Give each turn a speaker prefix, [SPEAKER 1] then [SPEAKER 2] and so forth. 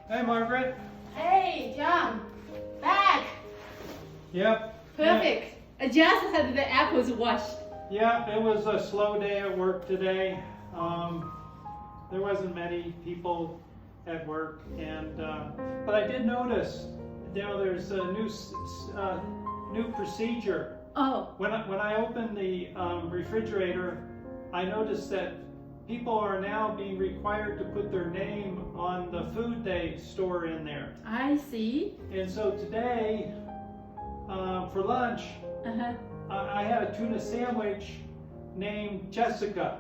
[SPEAKER 1] Hey, Margaret.
[SPEAKER 2] Hey, John. Back.
[SPEAKER 1] Yep.
[SPEAKER 2] Perfect. I just had the apples washed.
[SPEAKER 1] Yeah, it was a slow day at work today. There wasn't many people at work, and but I did notice, there's a new procedure.
[SPEAKER 2] Oh.
[SPEAKER 1] When I opened the refrigerator, I noticed that people are now being required to put their name on the food they store in there.
[SPEAKER 2] I see.
[SPEAKER 1] And so today, for lunch,
[SPEAKER 2] Uh-huh.
[SPEAKER 1] I had a tuna sandwich named Jessica.